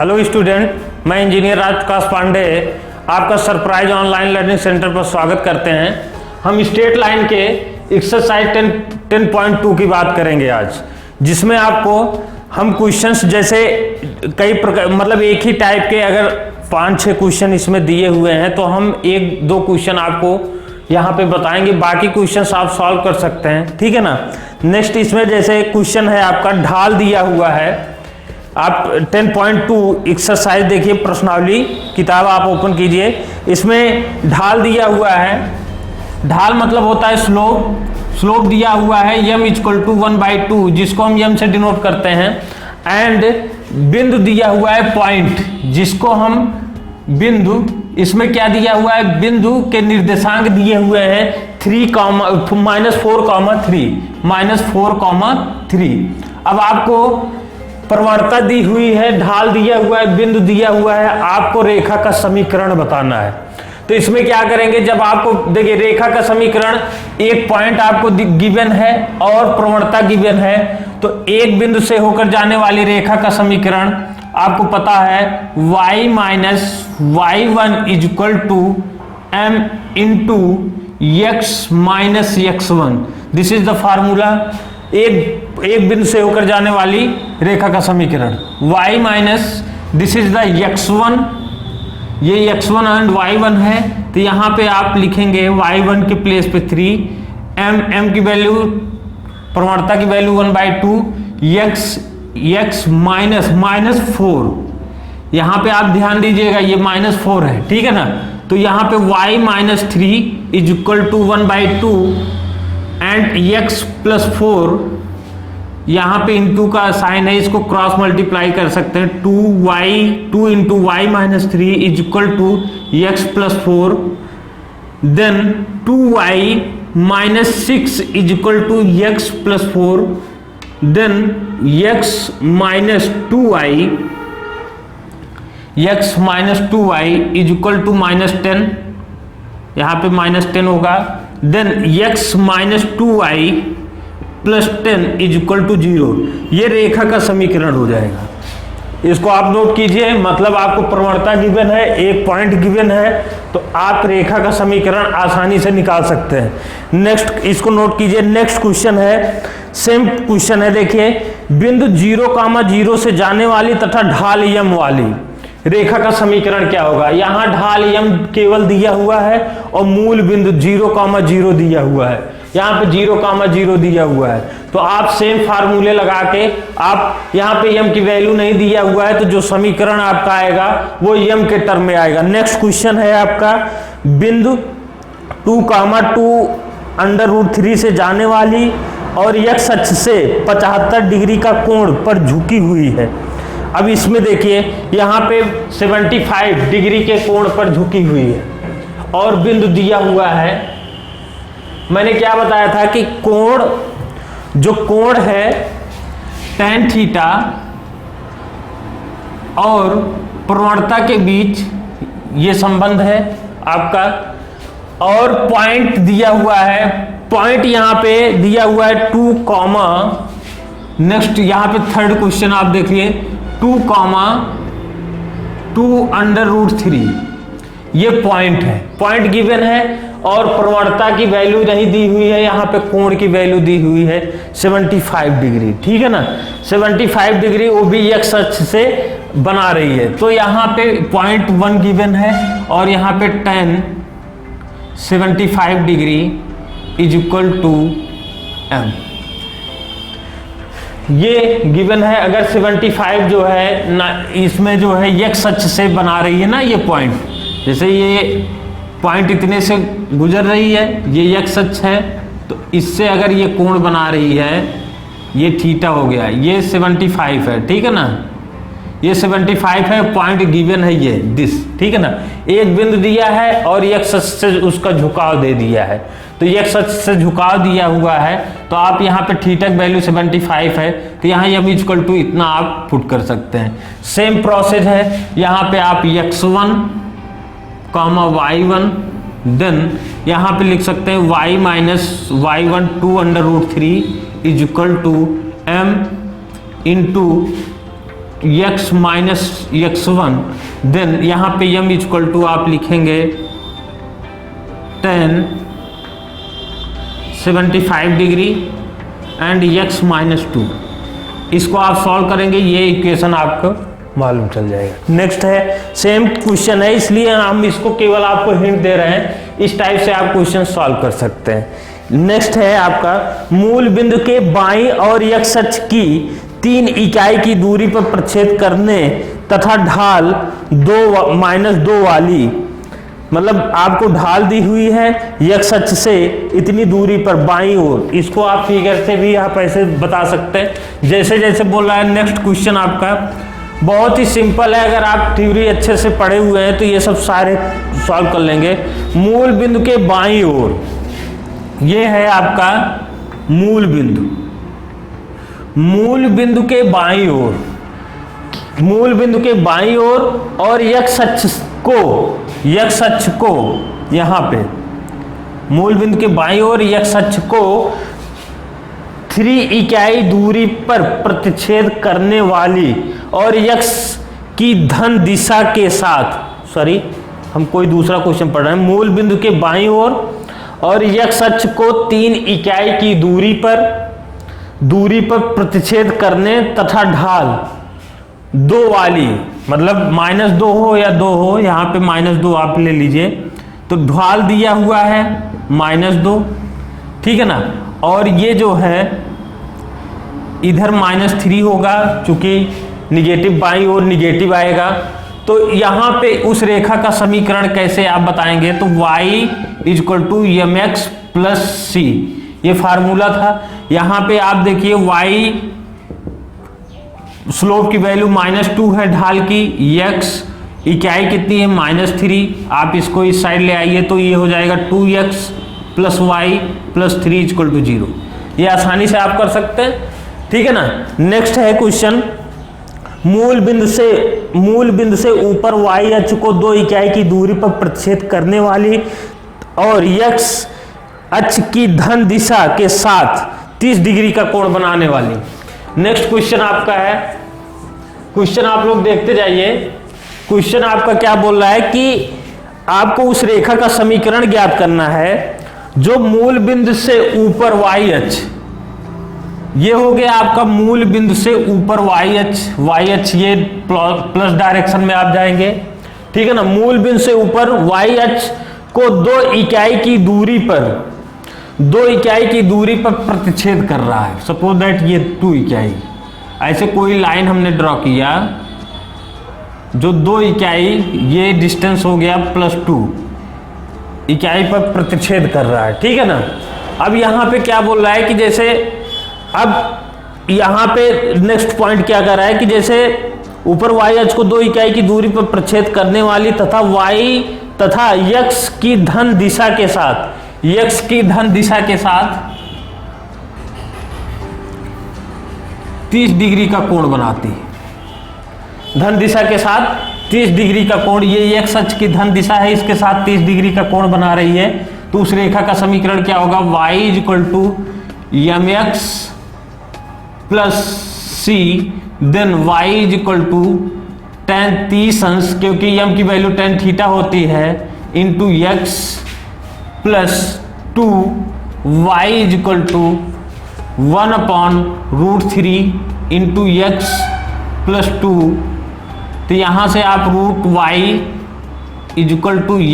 Hello student, मैं engineer Rajprakash Pandey आपका surprise online learning centre पर स्वागत करते हैं। हम स्ट्रेट लाइन के एक्सरसाइज 10.2 की बात करेंगे आज, जिसमें आपको हम क्वेश्चंस जैसे कई प्रकार मतलब एक ही टाइप के अगर 5-6 क्वेश्चन इसमें दिए हुए हैं तो हम 1-2 क्वेश्चन आपको यहाँ पे बताएंगे, बाकी क्वेश्चंस आप सॉल्व कर सकते हैं, ठीक है ना। नेक्स्ट इसमें जैसे क्वेश्चन है आपका ढाल दिया हुआ है, आप 10.2 एक्सरसाइज देखिए, प्रश्नावली किताब आप ओपन कीजिए। इसमें ढाल दिया हुआ है, ढाल मतलब होता है स्लोप दिया हुआ है m = 1/2 जिसको हम m से डिनोट करते हैं, एंड बिंदु दिया हुआ है पॉइंट जिसको हम बिंदु, इसमें क्या दिया हुआ है, बिंदु के निर्देशांक दिए हुए हैं -4,3 अब आपको प्रवणता दी हुई है, ढाल दिया हुआ है, बिंदु दिया हुआ है, आपको रेखा का समीकरण बताना है। तो इसमें क्या करेंगे, जब आपको देखिए रेखा का समीकरण, एक पॉइंट आपको गिवन है और प्रवणता गिवन है, तो एक बिंदु से होकर जाने वाली रेखा का समीकरण आपको पता है y - y1 = m × x - x1। This is the formula. एक बिंदु से होकर जाने वाली रेखा का समीकरण y - this is the x1, ये x1 एंड y1 है, तो यहाँ पे आप लिखेंगे y1 के प्लेस पे 3, m की वैल्यू, प्रवणता की वैल्यू 1/2, x -4, यहाँ पे आप ध्यान दीजिएगा ये -4 है, ठीक है ना। तो यहाँ पे y - 3 = 1/2 एंड x + 4, यहाँ पे इंटू का साइन है, इसको क्रॉस मल्टीप्लाई कर सकते हैं, 2 × y - 3 = x + 4, then 2y - 6 = x + 4, then x - 2y = -10, यहाँ पे -10 होगा, देन x - 2y + 10 = 0। ये रेखा का समीकरण हो जाएगा। इसको आप नोट कीजिए, मतलब आपको प्रवणता गिवन है, एक पॉइंट गिवन है, तो आप रेखा का समीकरण आसानी से निकाल सकते हैं। नेक्स्ट इसको नोट कीजिए। नेक्स्ट क्वेश्चन है, सेम क्वेश्चन है, देखिए बिंदु 0,0 से जाने वाली तथा ढाल m वाली रेखा का समीकरण क्या होगा। यहाँ ढाल m केवल दिया हुआ है और मूल बिंदु 0,0 दिया हुआ है, यहाँ पे 0,0 दिया हुआ है, तो आप सेम फार्मूले लगा के, आप यहाँ पे m की वैल्यू नहीं दिया हुआ है, तो जो समीकरण आपका आएगा वो m के टर्म में आएगा। नेक्स्ट क्वेश्चन है आपका, बिंदु 2,2 √3 से जाने वाली और x अक्ष से 75 डिग्री का कोण पर झुकी हुई है। अब इसमें देखिए यहाँ पे 75 डिग्री के कोण पर झुकी हुई है और बिंदु दिया हुआ है। मैंने क्या बताया था कि कोण, जो कोण है tan थीटा और प्रवणता के बीच ये संबंध है आपका, और पॉइंट दिया हुआ है, पॉइंट यहाँ पे दिया हुआ है 2, नेक्स्ट यहाँ पे थर्ड क्वेश्चन आप देखिए 2, 2 √3, ये पॉइंट है, पॉइंट गिवन है और प्रवणता की वैल्यू नहीं दी हुई है, यहाँ पे कोण की वैल्यू दी हुई है 75 डिग्री, ठीक है ना। 75 डिग्री वो भी x अक्ष से बना रही है, तो यहाँ पे 0.1 गिवन है और यहाँ पे tan 75 डिग्री = m, ये गिवन है। अगर 75 जो है ना, इसमें जो है x अक्ष से बना रही है ना ये पॉइंट, जैसे ये पॉइंट इतने से गुजर रही है, ये x अक्ष है, तो इससे अगर ये कोण बना रही है, ये थीटा हो गया, ये 75 है, ठीक है ना, ये 75 है, पॉइंट गिवन है ये दिस, ठीक है ना। एक बिंदु दिया है और x अक्ष से उसका झुकाव दे दिया है, तो x अक्ष से झुकाव दिया हुआ है, तो आप यहाँ पे थीटा की वैल्यू 75 है, तो यहाँ m = इतना आप पुट कर सकते हैं। सेम प्रोसेस है, यहाँ पे आप x1, y1, देन यहाँ पे लिख सकते हैं y - y1 2 √3 = m × x minus x1, then यहाँ पे m इक्वल टू आप लिखेंगे 10 75 डिग्री एंड x माइनस 2। इसको आप सॉल्व करेंगे, ये इक्वेशन आपको मालूम चल जाएगा। नेक्स्ट है, सेम क्वेश्चन है इसलिए हम इसको केवल आपको हिंट दे रहे हैं, इस टाइप से आप क्वेश्चन सॉल्व कर सकते हैं। नेक्स्ट है आपका, मूल बिंदु के बाईं और x अक्ष की 3 इकाई की दूरी पर प्रक्षेप करने तथा ढाल 2 वाली, मतलब आपको ढाल दी हुई है x अक्ष से इतनी दूरी पर बाईं ओर, इसको आप फिगर से भी आप ऐसे बता सकते हैं जैसे जैसे बोल रहा है। नेक्स्ट क्वेश्चन आपका बहुत ही सिंपल है, अगर आप थ्योरी अच्छे से पढ़े हुए हैं तो ये सब सारे सॉल्व कर लेंगे। मूल बिंदु के बाईं ओर, ये है आपका मूल बिंदु, मूल बिंदु के बाईं ओर, मूल बिंदु के बाईं ओर और x अक्ष को यहाँ पे मूल बिंदु के बाईं ओर x अक्ष को 3 इकाई दूरी पर प्रतिच्छेद करने वाली और x की धन दिशा के साथ, सॉरी हम कोई दूसरा क्वेश्चन पढ़ रहे हैं। मूल बिंदु के बाईं ओर और x अक्ष को 3 इकाई की दूरी पर प्रतिच्छेद करने तथा ढाल 2 वाली, मतलब -2 हो या 2 हो, यहाँ पे -2 आप ले लीजिए, तो ढाल दिया हुआ है -2, ठीक है ना। और ये जो है इधर -3 होगा, चूंकि निगेटिव बाईं ओर निगेटिव आएगा, तो यहाँ पे उस रेखा का समीकरण कैसे आप बताएंगे, तो y = mx + c, ये फार्मूला था। यहाँ पे आप देखिए y स्लोप की वैल्यू -2 है ढाल की, x इकाई कितनी है -3, आप इसको इस साइड ले आइए तो ये हो जाएगा 2x + y + 3 = 0। ये आसानी से आप कर सकते हैं, ठीक है ना। नेक्स्ट है क्वेश्चन, मूल बिंदु से ऊपर y अक्ष को 2 इकाई की दूरी पर प्रतिच्छेद करने वाली और x अक्ष की धन दिशा के साथ 30 डिग्री का कोण बनाने वाली। नेक्स्ट क्वेश्चन आपका है, क्वेश्चन आप लोग देखते जाइए। क्वेश्चन आपका क्या बोल रहा है कि आपको उस रेखा का समीकरण ज्ञात करना है जो मूल बिंदु से ऊपर y अक्ष, ये हो गया आपका मूल बिंदु से ऊपर y अक्ष ये प्लस डायरेक्शन में आप जाएंगे, ठीक है ना। मूल बिंदु से ऊपर y अक्ष को 2 इकाई की दूरी पर प्रतिच्छेद कर रहा है। सपोज दैट ये 2 इकाई, ऐसे कोई लाइन हमने ड्रॉ किया जो 2 इकाई, ये डिस्टेंस हो गया +2 इकाई पर प्रतिच्छेद कर रहा है, ठीक है ना। अब यहाँ पे क्या बोल रहा है कि जैसे, अब यहाँ पे नेक्स्ट पॉइंट क्या कर रहा है कि जैसे ऊपर y अक्ष को 2 इकाई की दूरी पर प्रतिच्छेद करने वाली तथा y तथा x की धन दिशा के साथ 30 डिग्री का कोण बनाती है। धन दिशा के साथ 30 डिग्री का कोण, ये x अक्ष की धन दिशा है, इसके साथ 30 डिग्री का कोण बना रही है। तो उस रेखा का समीकरण क्या होगा, y = mx + c, then y = tan 30 अंश, क्योंकि m की वैल्यू tan थीटा होती है, into x + 2, y = 1/√3 into x + 2। तो यहाँ से आप √y =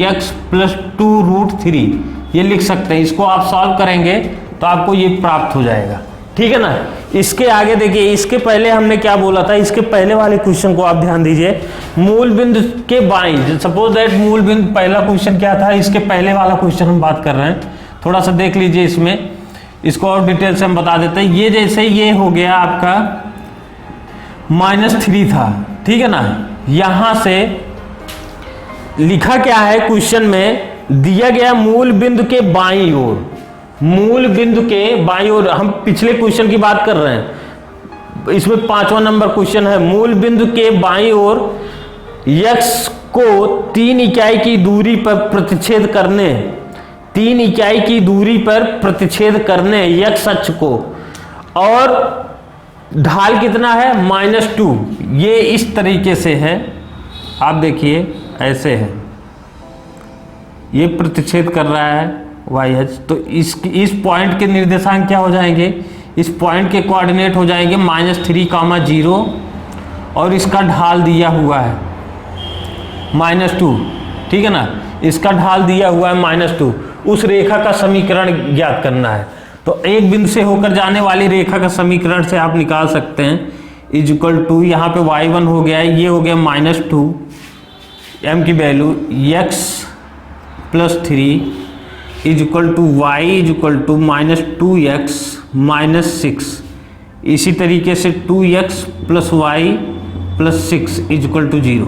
x + 2√3 ये लिख सकते हैं। इसको आप सॉल्व करेंगे तो आपको ये प्राप्त हो जाएगा, ठीक है ना। इसके आगे देखिए, इसके पहले हमने क्या बोला था, इसके पहले वाले क्वेश्चन को आप ध्यान दीजिए। मूल बिंदु के बाईं, सपोज दैट मूल बिंदु, पहला क्वेश्चन क्या था, इसके पहले वाला क्वेश्चन हम बात कर रहे हैं, थोड़ा सा देख लीजिए इसमें, इसको और डिटेल से हम बता देते हैं। ये जैसे ये हो गया आपका -3 था, ठीक है ना। यहां से लिखा क्या है क्वेश्चन में, दिया गया मूल बिंदु के बाईं ओर, मूल बिंदु के बाईं ओर, हम पिछले क्वेश्चन की बात कर रहे हैं, इसमें 5वां नंबर क्वेश्चन है। मूल बिंदु के बाईं ओर x को 3 इकाई की दूरी पर प्रतिच्छेद करने, 3 इकाई की दूरी पर प्रतिच्छेद करने x अक्ष को, और ढाल कितना है -2, ये इस तरीके से है, आप देखिए ऐसे है, ये प्रतिच्छेद कर रहा है YH, तो इस पॉइंट के निर्देशांक क्या हो जाएंगे, इस पॉइंट के कोऑर्डिनेट हो जाएंगे -3, 0 और इसका ढाल दिया हुआ है -2, ठीक है ना, इसका ढाल दिया हुआ है -2, उस रेखा का समीकरण ज्ञात करना है। तो एक बिंदु से होकर जाने वाली रेखा का समीकरण से आप निकाल सकते हैं, इक्वल टू यहाँ पे y1 हो गया है, ये हो गया -2, m की value x + 3 equal to y equal to -2x - 6, इसी तरीके से 2x + y + 6 इक्वल टू 0,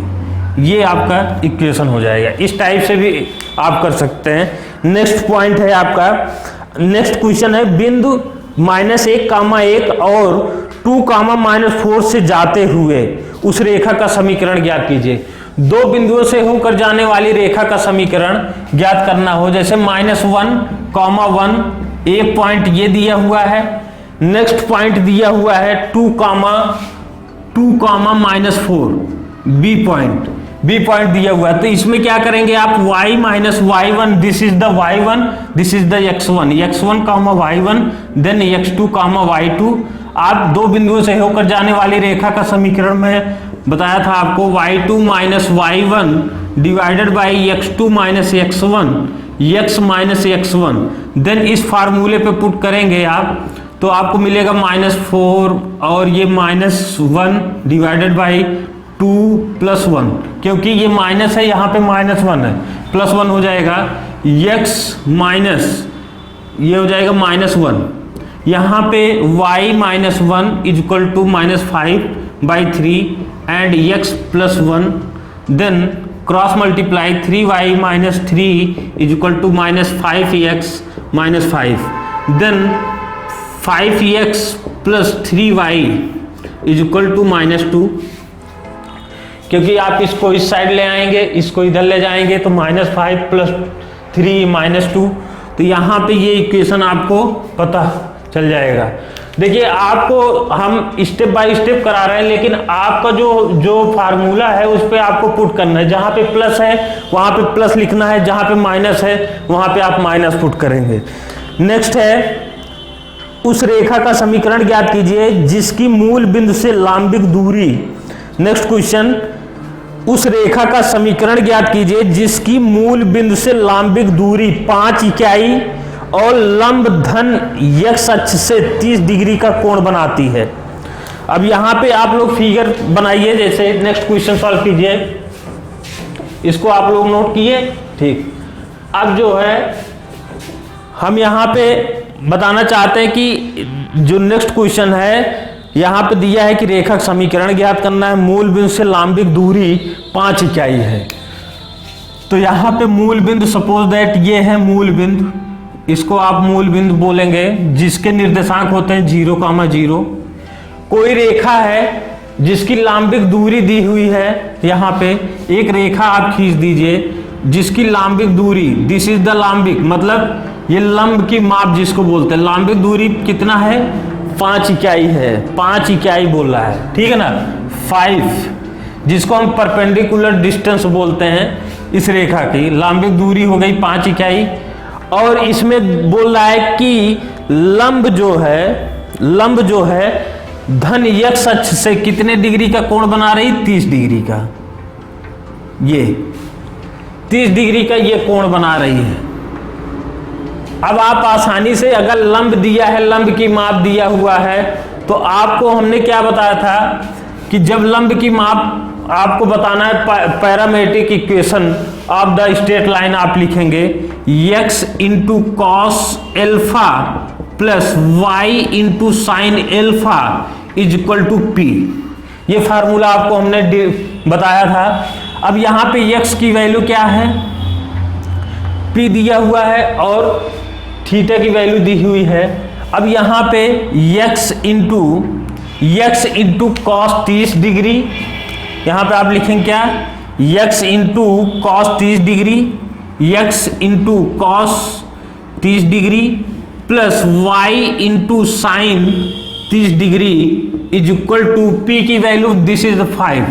ये आपका इक्वेशन हो जाएगा। इस टाइप से भी आप कर सकते हैं। नेक्स्ट पॉइंट है आपका, नेक्स्ट क्वेश्चन है बिंदु -1, और 2, -4 से जाते हुए उस रेखा का समीकरण ज्ञात कीजिए। दो बिंदुओं से होकर जाने वाली रेखा का समीकरण ज्ञात करना हो, जैसे -1, 1 एक पॉइंट ये दिया हुआ है, नेक्स्ट पॉइंट दिया हुआ है 2, -4 बी पॉइंट दिया हुआ है। तो इसमें क्या करेंगे आप, y - y1, this is the y1, this is the x1, y1, then x2, y2। आप दो बिंदुओं से होकर जाने वाली रेखा का समीकरण में बताया था आपको, y2 - y1 divided by x2 - x1, x -x1, then इस फार्मूले पे पुट करेंगे आप, तो आपको मिलेगा -4 और ये -1 डिवाइडेड बाई 2 + 1, क्योंकि ये माइनस है, यहाँ पे -1 है, +1 हो जाएगा, x माइनस ये हो जाएगा -1, यहाँ पे y - 1 equal to -5/3 and x + 1, then cross multiply 3y - 3 equal to -5x - 5, then 5x + 3y equal to -2, क्योंकि आप इसको इस साइड ले आएंगे, इसको इधर ले जाएंगे, तो -5 + 3 -2, तो यहाँ पे ये इक्वेशन आपको पता चल जाएगा। देखिए आपको हम स्टेप बाय स्टेप करा रहे हैं, लेकिन आपका जो फार्मूला है उस पर आपको पुट करना है, जहाँ पे प्लस है वहाँ पे प्लस लिखना है, जहाँ पे माइनस है वहाँ पे आप माइनस पुट करेंगे। नेक्स्ट है, उस रेखा का समीकरण ज्ञात कीजिए जिसकी मूल बिंदु से लांबिक दूरी, नेक्स्ट क्वेश्चन, उस रेखा का समीकरण ज्ञात कीजिए जिसकी मूल बिंदु से लांबिक दूरी 5 इकाई और लंब धन x अक्ष से 30 डिग्री का कोण बनाती है। अब यहाँ पे आप लोग फिगर बनाइए, जैसे नेक्स्ट क्वेश्चन सॉल्व कीजिए, इसको आप लोग नोट किए, ठीक। अब जो है हम यहाँ पे बताना चाहते हैं कि जो नेक्स्ट क्वेश्चन है, यहाँ पे दिया है कि रेखा का समीकरण ज्ञात करना है, मूल बिंदु से लांबिक दूरी 5 इकाई है। तो यहाँ पे मूल बिंदु, सपोज दैट ये है मूल बिंदु, इसको आप मूल बिंदु बोलेंगे, जिसके निर्देशांक होते हैं 0, 0। कोई रेखा है जिसकी लांबिक दूरी दी हुई है, यहाँ पे एक रेखा आप खींच दीजिए जिसकी लांबिक दूरी, दिस इज द लांबिक, मतलब ये लंब की माप जिसको बोलते हैं, लांबिक दूरी कितना है, 5 इकाई है, 5 इकाई बोल रहा है, ठीक है ना, 5, जिसको हम परपेंडिकुलर डिस्टेंस बोलते हैं। इस रेखा की लांबिक दूरी हो गई 5 इकाई, और इसमें बोल रहा है कि लंब जो है धन x अक्ष से कितने डिग्री का कोण बना रही, 30 डिग्री का, ये 30 डिग्री का ये कोण बना रही है। अब आप आसानी से, अगर लंब दिया है, लंब की माप दिया हुआ है, तो आपको हमने क्या बताया था कि जब लंब की माप आपको बताना है, parametric equation of the straight line आप लिखेंगे x into cos alpha plus y into sine alpha is equal to p। ये फार्मूला आपको हमने बताया था। अब यहाँ पे x की वैल्यू क्या है, p दिया हुआ है और थीटा की वैल्यू दी हुई है। अब यहाँ पे x इंटू कॉस 30 डिग्री, यहाँ पे आप लिखेंगे क्या, x into cos 30 degree, x into cos 30 degree plus y into sine 30 degree is equal to P की वैल्यू दिस इज 5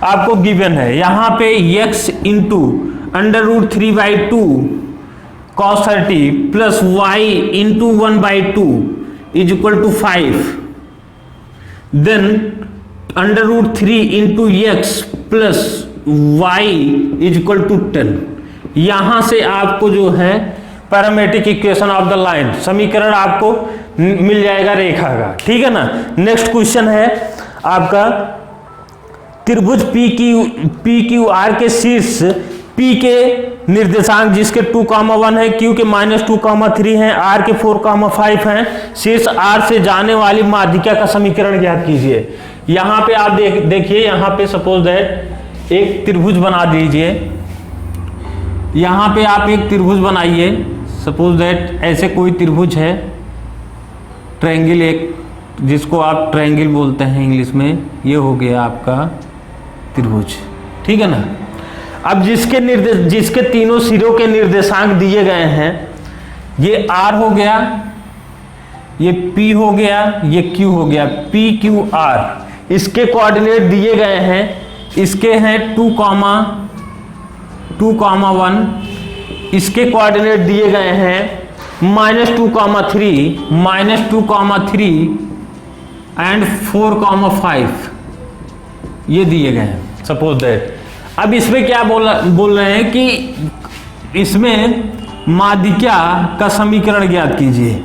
आपको गिवन है। यहां पे x into √3/2 cos 30 plus y into 1/2 is equal to 5, then √3 into x plus y is equal to 10। यहां से आपको जो है parametric equation of the line समीकरण आपको मिल जाएगा रेखा का, ठीक है ना। नेक्स्ट क्वेश्चन है आपका त्रिभुज PQR के शीर्ष P के निर्देशांक जिसके 2,1 है, Q के -2,3 है, R के 4,5 है, शीर्ष R से जाने वाली माध्यिका का समीकरण ज्ञात कीजिए। यहां पे आप देखिए यहां पे सपोज दैट एक त्रिभुज बना दीजिए। यहां पे आप एक त्रिभुज बनाइए, सपोज दैट ऐसे कोई त्रिभुज है, ट्रायंगल, एक जिसको आप ट्रायंगल बोलते हैं इंग्लिश में, ये हो गया आपका त्रिभुज, ठीक है ना। अब जिसके तीनों सिरों के निर्देशांक दिए गए हैं, ये R हो गया, ये P हो गया, ये Q हो गया, PQR इसके कोऑर्डिनेट दिए गए हैं, इसके हैं 2,1, इसके कोऑर्डिनेट दिए गए हैं -2,3 एंड 4,5 ये दिए गए हैं सपोज दैट। अब इसमें क्या बोल रहे हैं कि इसमें माध्यिका का समीकरण ज्ञात कीजिए।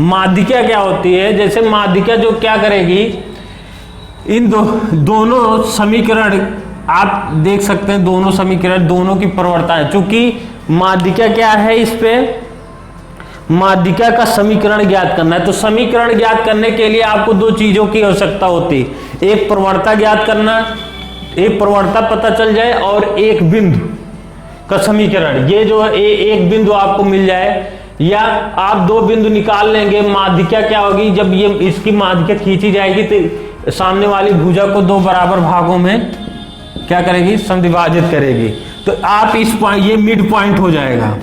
माध्यिका क्या होती है, जैसे माध्यिका जो क्या करेगी, इन दोनों समीकरण आप देख सकते हैं, दोनों समीकरण दोनों की प्रवणता है। चूंकि माध्यिका क्या है, इस पे माध्यिका का समीकरण ज्ञात करना है, तो समीकरण ज्ञात करने के लिए आपको दो चीजों की आवश्यकता होती है, एक प्रवणता ज्ञात करना, एक प्रवणता पता चल जाए, और एक बिंदु का समीकरण। ये जो है एक बिंदु आपको मिल जाए, या आप दो बिंदु निकाल लेंगे। माध्यिका क्या होगी, जब ये इसकी माध्यिका खींची जाएगी तो सामने वाली भुजा को दो बराबर भागों में क्या करेगी, समविभाजित करेगी। तो आप इस पॉइंट, ये मिड पॉइंट हो जाएगा,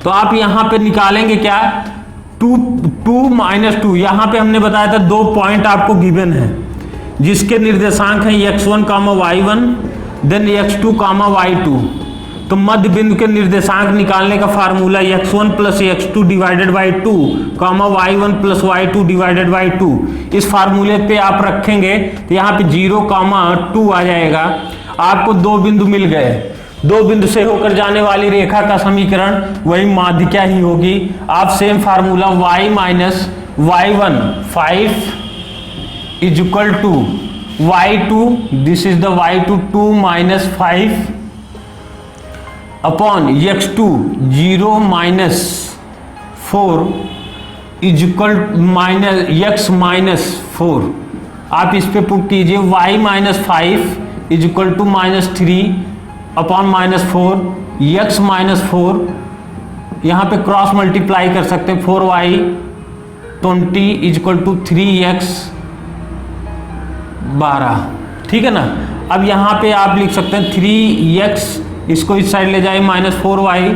तो आप यहां पे निकालेंगे क्या, 2 -2। यहां पे हमने बताया था दो पॉइंट आपको गिवन है जिसके निर्देशांक हैं x1, y1, then x2, y2। तो मध्य बिंदु के निर्देशांक निकालने का formula x1 + x2 divided by 2, y1 + y2 divided by 2। इस फार्मूले पे आप रखेंगे तो यहाँ पे 0,2 आ जाएगा। आपको दो बिंदु मिल गए, दो बिंदु से होकर जाने वाली रेखा का समीकरण वही माध्यिका ही होगी। आप same formula y - y1 5 is equal to y2, this is the y2 2 - 5 upon x2 0 - 4 is equal x -4। आप इस पे पुट कीजिए y - 5 is equal to -3 upon -4, x -4 यहाँ पे क्रॉस मल्टीप्लाई कर सकते हैं, 4y 20 is equal to 3x 12, ठीक है ना। अब यहाँ पे आप लिख सकते हैं 3x, इसको इस साइड ले जाए, -4y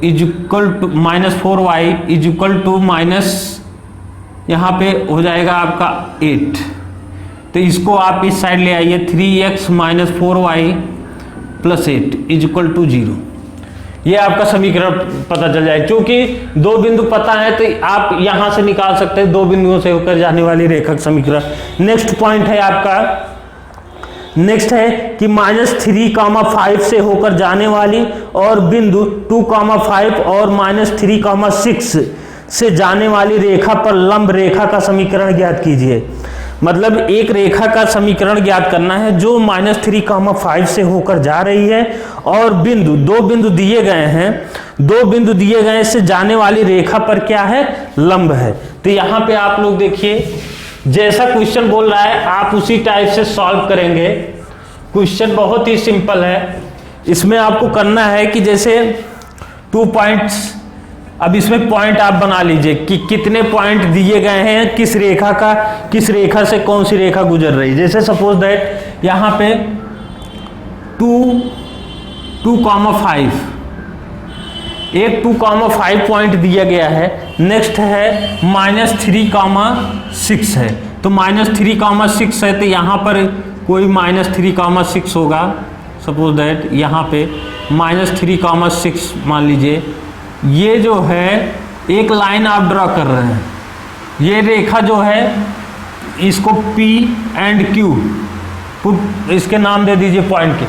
is equal to -4y is equal to minus, यहाँ पे हो जाएगा आपका 8। तो इसको आप इस साइड ले आइए, 3x - 4y + 8 is equal to 0। ये आपका समीकरण पता चल जाए। क्योंकि दो बिंदु पता है तो आप यहां से निकाल सकते हैं दो बिंदुओं से होकर जाने वाली रेखा का समीकरण। नेक्स्ट पॉइंट है आपका, नेक्स्ट है कि -3,5 से होकर जाने वाली और बिंदु 2,5 और -3,6 से जाने वाली रेखा पर लंब रेखा का समीकरण ज्ञात कीजिए। मतलब एक रेखा का समीकरण ज्ञात करना है जो -3,5 से होकर जा रही है और दो बिंदु दिए गए हैं, दो बिंदु दिए गए से जाने वाली रेखा पर क्या है, लंब है। तो यहां पे आप लोग देखिए, जैसा क्वेश्चन बोल रहा है आप उसी टाइप से सॉल्व करेंगे। क्वेश्चन बहुत ही सिंपल है। इसमें आपको करना है कि जैसे 2 पॉइंट्स, अब इसमें पॉइंट आप बना लीजिए कि कितने पॉइंट दिए गए हैं, किस रेखा से कौन सी रेखा गुजर रही है। जैसे सपोज दैट यहां पे 2,5 एक 2,5 पॉइंट दिया गया है। नेक्स्ट है -3,6 है। तो -3,6 है, तो यहाँ पर कोई -3,6 होगा। सपोज दैट यहाँ पे -3,6 मान लीजिए। ये जो है एक लाइन आप ड्रॉ कर रहे हैं, ये रेखा जो है इसको P एंड Q, इसके नाम दे दीजिए पॉइंट के।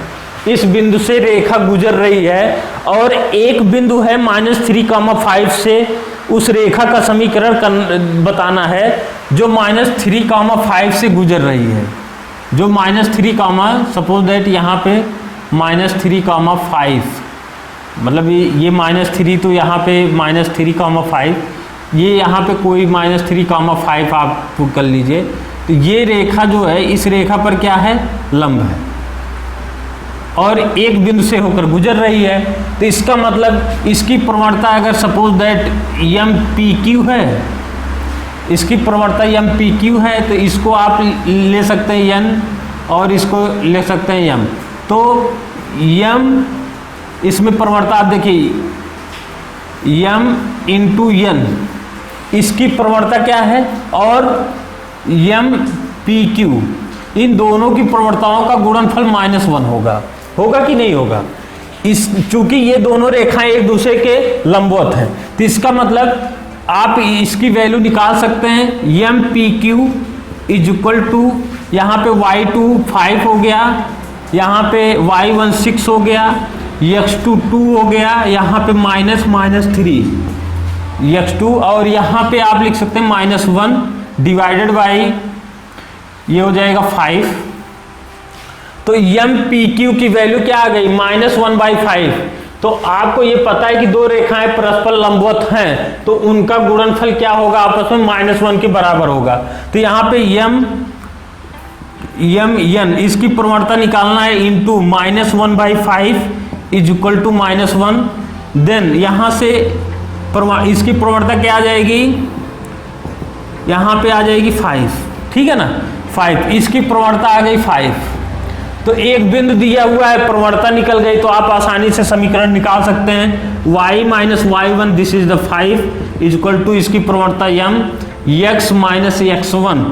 इस बिंदु से रेखा गुजर रही है और एक बिंदु है -3,5 से उस रेखा का समीकरण बताना है जो -3,5 से गुजर रही है। जो -3, सपोज दैट यहाँ पे -3,5, मतलब ये -3, तो यहाँ पे -3,5, ये यहाँ पे कोई -3,5 आप कर लीजिए। तो ये रेखा जो है इस रेखा पर क्या है, लंब है और एक बिंदु से होकर गुजर रही है। तो इसका मतलब इसकी प्रवणता अगर सपोज दैट MPQ है, इसकी प्रवणता MPQ है, तो इसको आप ले सकते हैं N और इसको ले सकते हैं M। तो M, इसमें प्रवणता आप देखिए M इंटू N, इसकी प्रवणता क्या है, और MPQ, इन दोनों की प्रवणताओं का गुणनफल -1 होगा कि नहीं होगा। चूंकि ये दोनों रेखाएं एक दूसरे के लंबवत हैं, तो इसका मतलब आप इसकी वैल्यू निकाल सकते हैं। MPQ इज इक्वल टू, यहाँ पे Y2 5 हो गया, यहाँ पे Y1 6 हो गया, X2 2 हो गया, यहाँ पे -3 X2, और यहाँ पे आप लिख सकते हैं -1 डिवाइडेड बाई ये हो जाएगा 5। तो MPQ की वैल्यू क्या आ गई, -1/5। तो आपको ये पता है कि दो रेखाएं परस्पर लंबवत हैं, तो उनका गुणनफल क्या होगा, आपस में -1 के बराबर होगा। तो यहाँ पे N, इसकी प्रवणता निकालना है, into -1/5 is equal to -1। Then यहाँ से इसकी प्रवणता क्या आ जाएगी, यहाँ पे आ जाएगी 5, ठीक है ना, 5, इसकी प्रवणता आ गई 5। तो एक बिंदु दिया हुआ है, प्रवणता निकल गई, तो आप आसानी से समीकरण निकाल सकते हैं। y - y1 this is the 5 is equal to, इसकी प्रवणता M, x - x1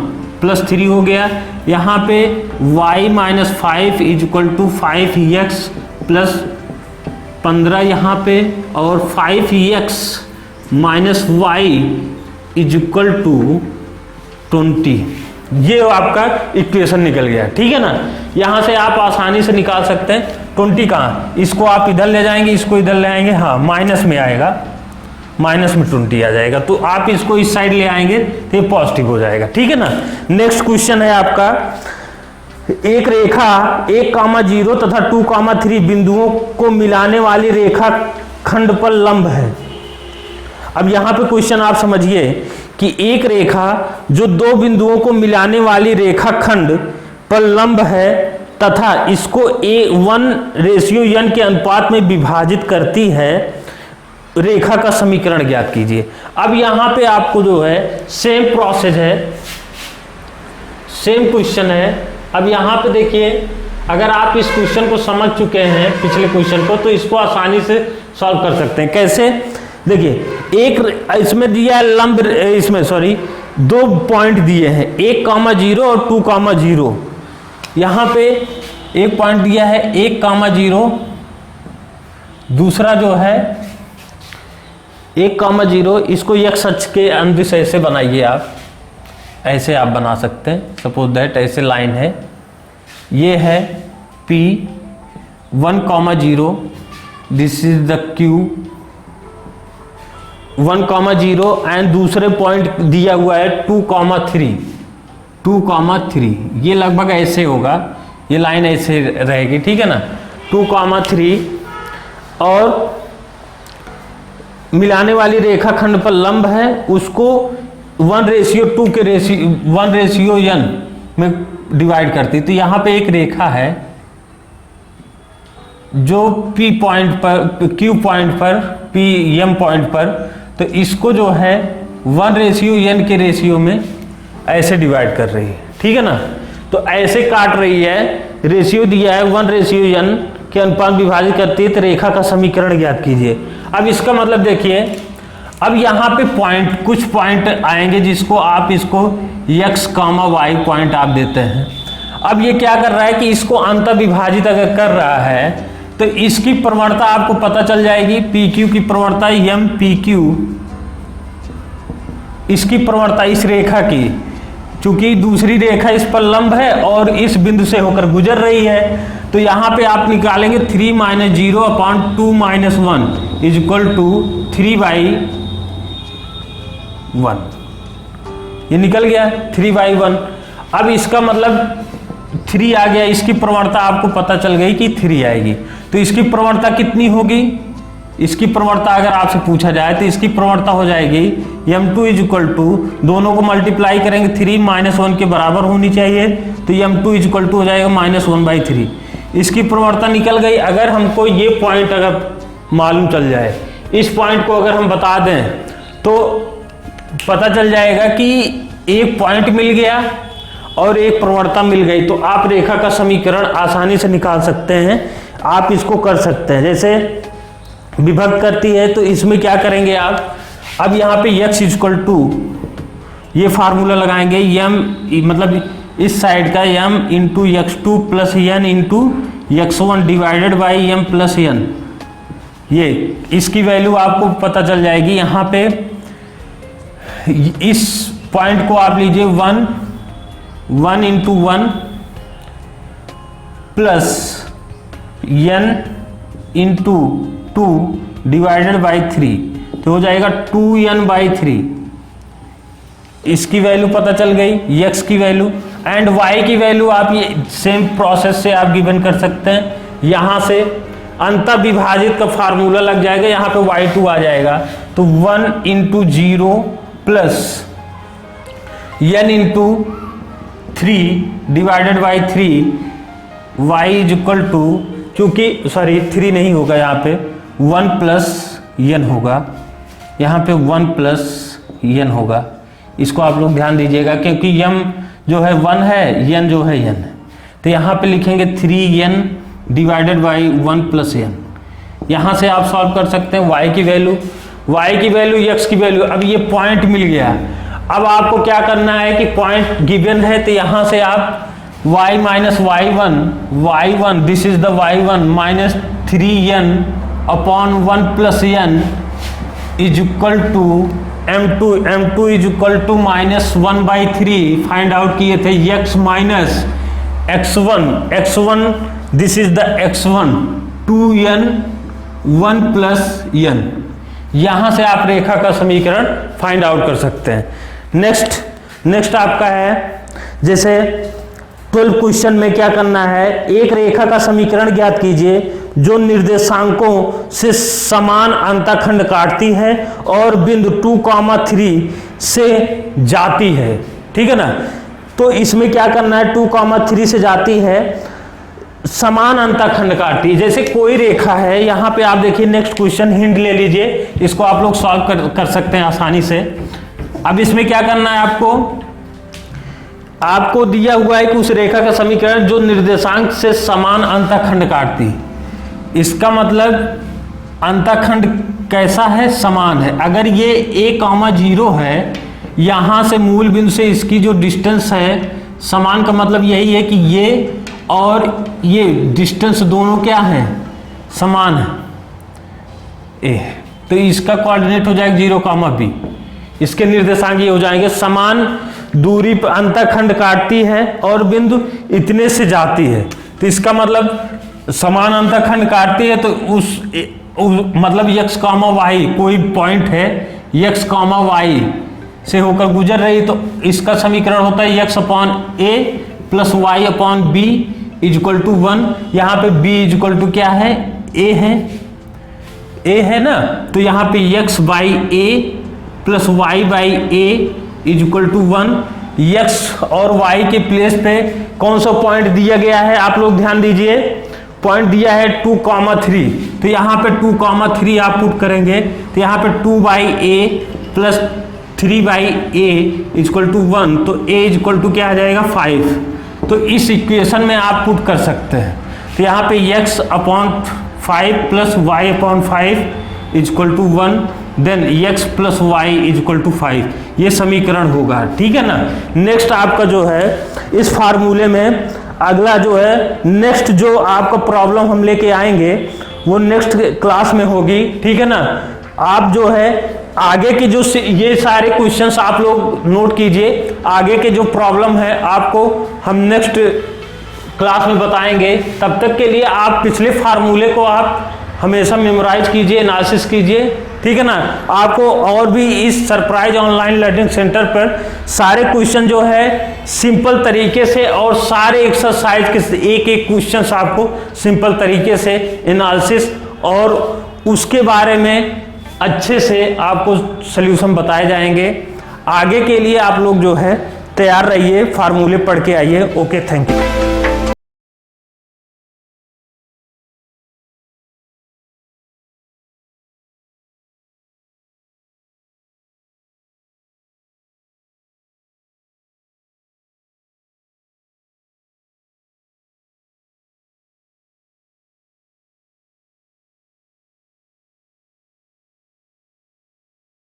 + 3 हो गया। यहाँ पे y - 5 is equal to 5x + 15 यहाँ पे, और 5x - y is equal to 20। ये आपका इक्वेशन निकल गया, ठीक है ना। यहाँ से आप आसानी से निकाल सकते हैं 20 कहाँ, इसको आप इधर ले जाएंगे, इसको इधर ले आएंगे, हाँ माइनस में आएगा, माइनस में 20 आ जाएगा। तो आप इसको इस साइड ले आएंगे तो ये पॉजिटिव हो जाएगा, ठीक है ना। नेक्स्ट क्वेश्चन है आपका, एक रेखा 1,0 तथा 2,3 बिंदुओं को मिलाने वाली रेखा खंड पर लंब है। अब यहाँ पे क्वेश्चन आप समझिए कि एक रेखा जो दो बिंदुओं को मिलाने वाली रेखा खंड पर लंब है तथा इसको 1:n के अनुपात में विभाजित करती है, रेखा का समीकरण ज्ञात कीजिए। अब यहाँ पे आपको जो है सेम प्रोसेस है, सेम क्वेश्चन है। अब यहाँ पे देखिए, अगर आप इस क्वेश्चन को समझ चुके हैं पिछले क्वेश्चन को, तो इसको आसानी से सॉल्व कर सकते हैं। कैसे, देखिए एक इसमें दिया है लंब, इसमें सॉरी 2 पॉइंट दिए हैं, 1,0 और 2,0। यहाँ पे एक पॉइंट दिया है 1,0, दूसरा जो है 1,0, इसको x अक्ष के अनुदिश ऐसे बनाइए, आप ऐसे आप बना सकते हैं। सपोज दैट ऐसे लाइन है, ये है P 1,0, this is the Q 1,0 and दूसरे पॉइंट दिया हुआ है 2,3, ये लगभग ऐसे होगा, ये लाइन ऐसे रहेगी, ठीक है ना। 2,3 और मिलाने वाली रेखा खंड पर लंब है, उसको 1:2 के 1:n में डिवाइड करती। तो यहाँ पे एक रेखा है जो P पॉइंट पर, Q पॉइंट पर, PM पॉइंट पर, तो इसको जो है 1:n के रेशियो में ऐसे डिवाइड कर रही है, ठीक है ना। तो ऐसे काट रही है, रेशियो दिया है 1:n के अनुपात विभाजित करती है, तो रेखा का समीकरण ज्ञात कीजिए। अब इसका मतलब देखिए, अब यहाँ पे कुछ पॉइंट आएंगे जिसको आप इसको x, y पॉइंट आप देते हैं। अब ये क्या कर रहा है कि इसको अंत विभाजित अगर कर रहा है तो इसकी प्रवणता आपको पता चल जाएगी। PQ की प्रवणता MPQ, इसकी प्रवणता इस रेखा की, चूंकि दूसरी रेखा इस पर लंब है और इस बिंदु से होकर गुजर रही है, तो यहां पे आप निकालेंगे 3 - 0 अपॉन 2 - 1 इज इक्वल टू 3/1। ये निकल गया 3/1। अब इसका मतलब 3 आ गया, इसकी प्रवणता आपको पता चल गई कि 3 आएगी। तो इसकी प्रवणता कितनी होगी? इसकी प्रवणता अगर आपसे पूछा जाए तो इसकी प्रवणता हो जाएगी m2 इज इक्वल टू, दोनों को मल्टीप्लाई करेंगे 3 - 1 के बराबर होनी चाहिए, तो m2 इज इक्वल टू हो जाएगा -1/3। इसकी प्रवणता निकल गई। अगर हमको ये पॉइंट अगर मालूम चल जाए, इस पॉइंट को अगर हम बता दें तो पता चल जाएगा कि एक पॉइंट मिल गया और एक प्रवणता मिल गई, तो आप रेखा का समीकरण आसानी से निकाल सकते हैं। आप इसको कर सकते हैं, जैसे विभक्त करती है तो इसमें क्या करेंगे आप, अब यहाँ पे x इक्वल टू, ये फार्मूला लगाएंगे m, मतलब इस साइड का m into x2 plus n into x1 divided by m plus n। ये इसकी वैल्यू आपको पता चल जाएगी। यहाँ पे इस पॉइंट को आप लीजिए 1 into 1 plus n into 2 divided by 3, तो हो जाएगा 2n/3। इसकी वैल्यू पता चल गई, x की वैल्यू, एंड y की वैल्यू आप ये सेम प्रोसेस से आप गिवन कर सकते हैं। यहाँ से अंत विभाजित का फार्मूला लग जाएगा, यहाँ पे y2 आ जाएगा, तो 1 into 0 plus n into 3 divided by 3, y is equal to, चूंकि सॉरी 3 नहीं होगा, यहाँ पे 1 प्लस n होगा, यहाँ पे 1 प्लस n होगा। इसको आप लोग ध्यान दीजिएगा क्योंकि m जो है 1 है, n जो है n है, तो यहाँ पे लिखेंगे 3n divided by 1 plus n। यहाँ से आप सॉल्व कर सकते हैं y की वैल्यू, x की वैल्यू। अब ये पॉइंट मिल गया। अब आपको क्या करना है कि पॉइंट गिवन है, तो यहाँ से आप y minus y1 this is the y1 minus 3n upon 1 plus n is equal to m2 is equal to -1/3 find out किए थे। x minus x1 this is the x1 2n 1 plus n। यहां से आप रेखा का समीकरण find out कर सकते हैं। नेक्स्ट आपका है, जैसे 12 क्वेश्चन में क्या करना है, एक रेखा का समीकरण ज्ञात कीजिए जो निर्देशांकों से समान अंतःखंड काटती है और बिंदु 2,3 से जाती है। ठीक है ना, तो इसमें क्या करना है, 2,3 से जाती है, समान अंतःखंड काटती है। जैसे कोई रेखा है, यहां पे आप देखिए नेक्स्ट क्वेश्चन हिंट ले लीजिए, इसको आप लोग सॉल्व कर सकते हैं आसानी से। अब इसमें क्या करना है, आपको दिया हुआ है कि उस रेखा का समीकरण जो निर्देशांक से समान अंतःखंड काटती है। इसका मतलब अंतःखंड कैसा है, समान है। अगर ये a,0 है, यहां से मूल बिंदु से इसकी जो डिस्टेंस है, समान का मतलब यही है कि ये और ये डिस्टेंस दोनों क्या है, समान है a, तो इसका कोऑर्डिनेट हो जाएगा 0,b। इसके निर्देशांक ये हो जाएंगे, समान दूरी पर अंतःखंड काटती है और बिंदु इतने से जाती है। तो इसका मतलब समान अंतःखंड काटती है, तो उस मतलब x, y कोई पॉइंट है, x, y से होकर गुजर रही, तो इसका समीकरण होता है x upon a plus y upon b is equal to 1। यहाँ पे b इज इक्वल टू क्या है, a है ना, तो यहाँ पे x by a plus y by a is equal to 1। x और y के प्लेस पे कौन सा पॉइंट दिया गया है, आप लोग ध्यान दीजिए, पॉइंट दिया है 2,3, तो यहाँ पे 2,3 आप पुट करेंगे, तो यहाँ पे 2/a plus 3/a equal to 1, तो a इक्वल टू क्या आ जाएगा 5। तो इस इक्वेशन में आप पुट कर सकते हैं, तो यहाँ पे x upon 5 plus y upon 5 equal to 1, then x plus y is equal to 5, ये समीकरण होगा। ठीक है ना। नेक्स्ट आपका जो है इस फार्मूले में अगला जो है नेक्स्ट जो आपका प्रॉब्लम हम लेके आएंगे वो नेक्स्ट क्लास में होगी। ठीक है ना। आप जो है आगे के जो ये सारे क्वेश्चंस आप लोग नोट कीजिए, आगे के जो प्रॉब्लम है आपको हम नेक्स्ट क्लास में बताएंगे। तब तक के लिए आप पिछले फार्मूले को आप हमेशा मेमोराइज कीजिए, एनालिसिस कीजिए। ठीक है ना। आपको और भी इस सरप्राइज ऑनलाइन लर्निंग सेंटर पर सारे क्वेश्चन जो है सिंपल तरीके से और सारे एक्सरसाइज के एक एक क्वेश्चंस आपको सिंपल तरीके से एनालिसिस और उसके बारे में अच्छे से आपको सल्यूशन बताए जाएंगे। आगे के लिए आप लोग जो है तैयार रहिए, फार्मूले पढ़ के आइए। Okay, thank you.